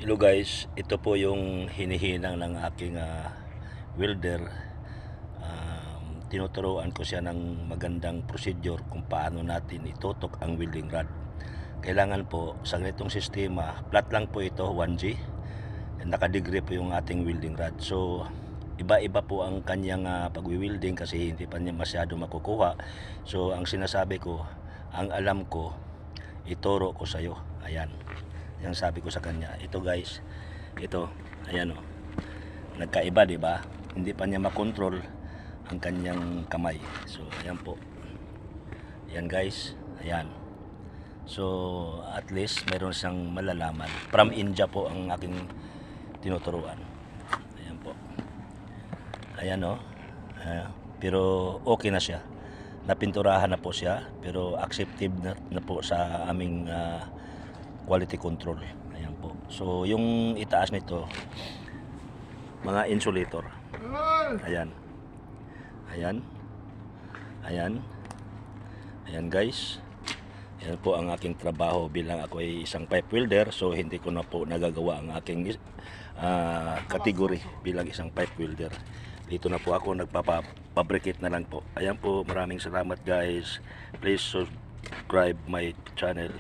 Hello guys, ito po yung hinihinang ng aking welder. Tinuturuan ko siya ng magandang procedure kung paano natin itutok ang welding rod. Kailangan po sa ganitong sistema, flat lang po ito, 1G. Nakadegree po yung ating welding rod. So, iba-iba po ang kanyang pag-wielding kasi hindi pa niya masyado makukuha. So, ang sinasabi ko, ang alam ko, ituro ko sa iyo. Ayan. Yang sabi ko sa kanya, ito guys, ito, ayan o, nagkaiba, di ba? Hindi pa niya makontrol ang kanyang kamay. So, ayan po. Ayan guys, ayan. So, at least meron siyang malalaman. From India po ang aking tinuturuan. Ayan po. Ayan o. Pero okay na siya. Napinturahan na po siya, pero acceptive na po sa aming quality control. Ayan po. So yung itaas nito, mga insulator. Ayan. Ayan. Ayan. Ayan guys. Ayan po ang aking trabaho bilang ako ay isang pipe welder. So hindi ko na po nagagawa ang aking category bilang isang pipe welder. Dito na po ako nagpapabricate na lang po. Ayan po, maraming salamat guys. Please subscribe my channel.